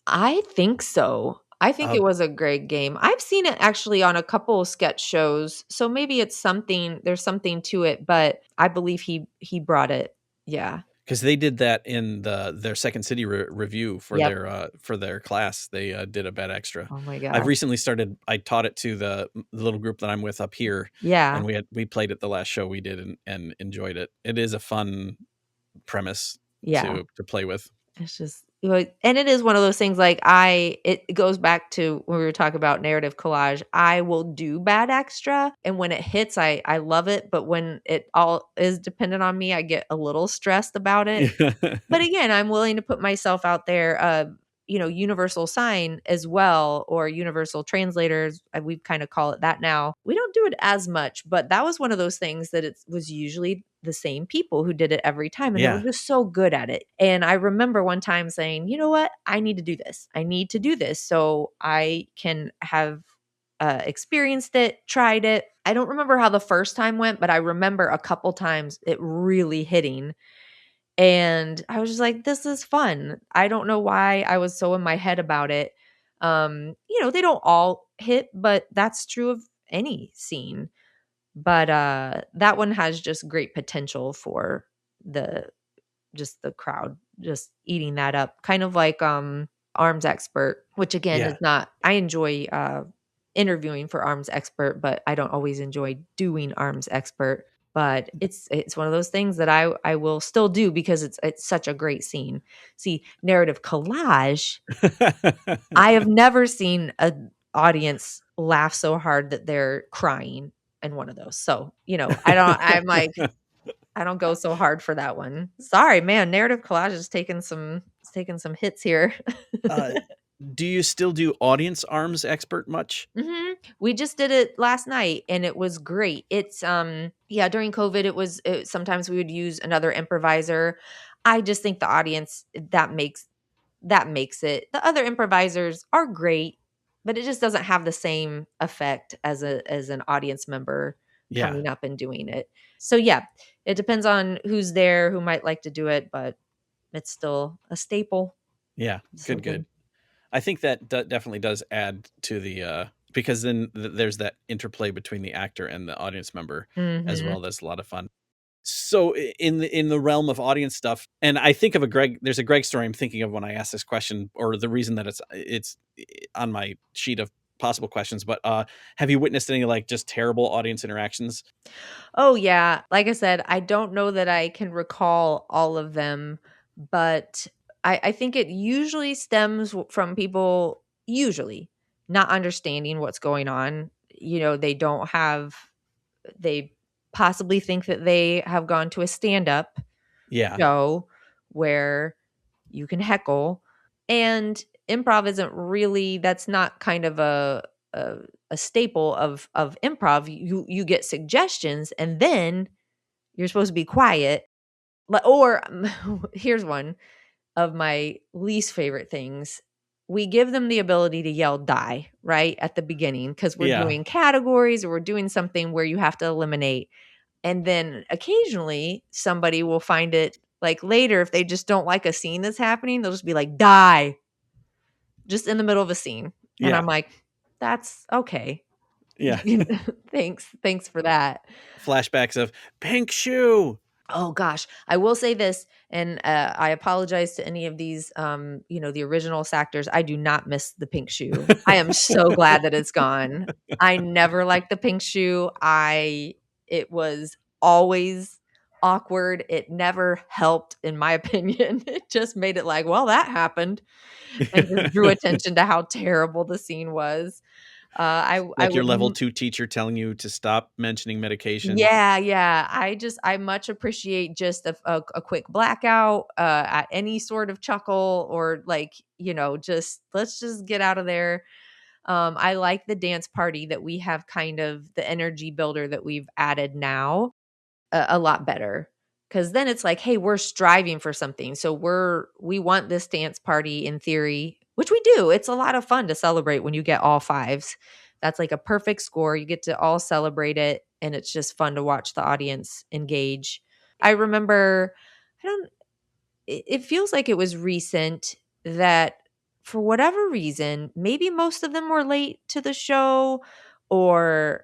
I think so. I think Uh, it was a great game. I've seen it actually on a couple of sketch shows, so maybe there's something to it, but I believe he brought it. Yeah. because they did that in their Second City review Yep. for their class. They did a bad extra. Oh my I've gosh. recently started. I taught it to the little group that I'm with up here, and Yeah. we played it the last show we did and enjoyed it. It is a fun premise Yeah. to play with. It's just and it is one of those things, like, it goes back to when we were talking about narrative collage. I will do bad extra, and when it hits, I love it, but when it all is dependent on me, I get a little stressed about it. But again, I'm willing to put myself out there, universal sign as well, or universal translators, we kinda call it that now. We don't do it as much, but that was one of those things that it was usually the same people who did it every time, and they were Yeah, just so good at it. And I remember one time saying, "You know what? I need to do this. I need to do this so I can have, experienced it, tried it." I don't remember how the first time went, but I remember a couple times it really hitting, and I was just like, "This is fun." I don't know why I was so in my head about it. They don't all hit, but that's true of any scene. But, that one has just great potential for the the crowd just eating that up. Kind of like, Arms Expert, which again is yeah. not, I enjoy, interviewing for Arms Expert, but I don't always enjoy doing Arms Expert. But it's one of those things that I will still do because it's such a great scene. See, narrative collage, I have never seen an audience laugh so hard that they're crying in one of those. So, I'm like, I don't go so hard for that one. Sorry, man, narrative collage is taking some hits here. uh, do you still do audience arms expert much? Mhm. We just did it last night and it was great. Yeah, during COVID sometimes we would use another improviser. I just think the audience, that makes it. The other improvisers are great, but it just doesn't have the same effect as an audience member Yeah, coming up and doing it. So yeah, it depends on who's there, who might like to do it, but it's still a staple. yeah. Good, So good. good. I think that definitely does add to the because then there's that interplay between the actor and the audience member as Mhm. well. That's a lot of fun. So in the realm of audience stuff, and I think of there's a Greg story I'm thinking of when I ask this question, or the reason that it's on my sheet of possible questions. But have you witnessed any like just terrible audience interactions? Oh, yeah. Like I said, I don't know that I can recall all of them, but I think it usually stems from people usually not understanding what's going on. They possibly think that they have gone to a stand-up Yeah, show where you can heckle, and improv isn't really that's not kind of a, a staple of improv. You get suggestions and then you're supposed to be quiet. Or here's one of my least favorite things. We give them the ability to yell die right at the beginning because we're yeah, doing categories or we're doing something where you have to eliminate. And then occasionally somebody will find it like later if they just don't like a scene that's happening, they'll just be like, die, just in the middle of a scene. And yeah, I'm like, that's okay. yeah. Thanks for that. Flashbacks of pink shoe. Oh gosh, I will say this, and I apologize to any of these, the original actors. I do not miss the pink shoe. I am so glad that it's gone. I never liked the pink shoe. It was always awkward. It never helped, in my opinion. It just made it like, well, that happened, and just drew attention to how terrible the scene was. I Like your would level 2 teacher telling you to stop mentioning medication. Yeah, yeah. I much appreciate just a quick blackout, at any sort of chuckle or like, just let's just get out of there. I like the dance party that we have kind of the energy builder that we've added now a lot better. Cause then it's like, hey, we're striving for something. So we want this dance party in theory, which we do. It's a lot of fun to celebrate when you get all fives. That's like a perfect score. You get to all celebrate it. And it's just fun to watch the audience engage. I remember, I don't, it feels like it was recent that for whatever reason, maybe most of them were late to the show or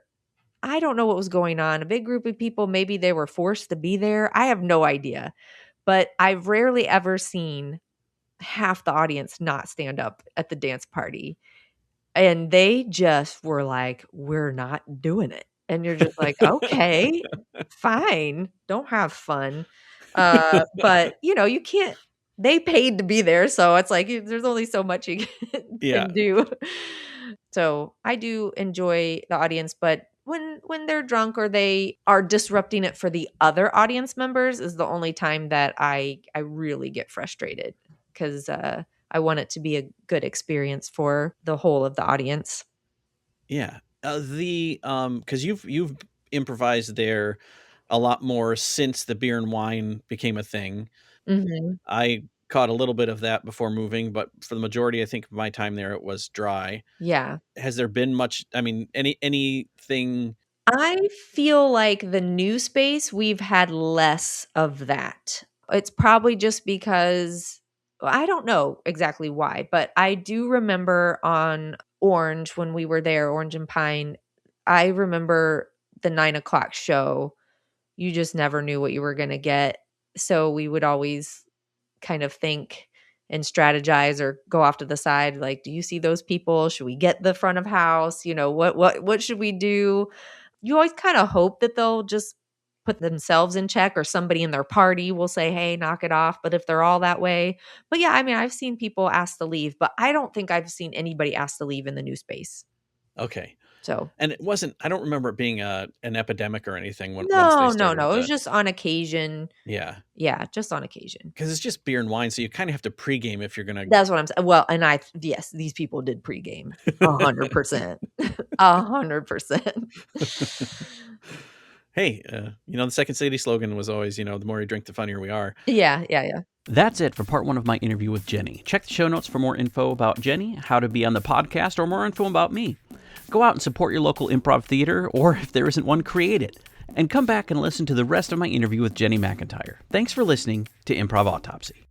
I don't know what was going on. A big group of people, maybe they were forced to be there. I have no idea. But I've rarely ever seen half the audience not stand up at the dance party. And they just were like, we're not doing it. And you're just like, okay, fine. Don't have fun. But you can't they paid to be there. So it's like there's only so much you can, Yeah. can do. So I do enjoy the audience, but when they're drunk or they are disrupting it for the other audience members is the only time that I really get frustrated because I want it to be a good experience for the whole of the audience. Yeah. Because you've improvised there a lot more since the beer and wine became a thing. Mhm. I caught a little bit of that before moving, but for the majority, I think of my time there, it was dry. Yeah. Has there been much? I mean, anything? I feel like the new space, we've had less of that. It's probably just because I don't know exactly why, but I do remember on Orange when we were there, Orange and Pine, I remember the 9 o'clock show. You just never knew what you were going to get. So we would always kind of think and strategize or go off to the side like, do you see those people? Should we get the front of house? What should we do? You always kind of hope that they'll just put themselves in check or somebody in their party will say, "Hey, knock it off." But if they're all that way, but yeah, I mean, I've seen people ask to leave, but I don't think I've seen anybody ask to leave in the new space. Okay. So, And it wasn't. I don't remember it being an epidemic or anything once they no, no, started no. It was the. just on occasion. Yeah, Yeah, just on occasion. because it's just beer and wine, so you kind of have to pregame if you're gonna. That's what I'm saying. Well, and yes, these people did pregame 100%. 100%. Hey, the Second City slogan was always, the more you drink, the funnier we are. Yeah, yeah, yeah. That's it for part 1 of my interview with Jenni. Check the show notes for more info about Jenni, how to be on the podcast, or more info about me. Go out and support your local improv theater, or if there isn't one, create it. And come back and listen to the rest of my interview with Jenni McIntire. Thanks for listening to Improv Autopsy.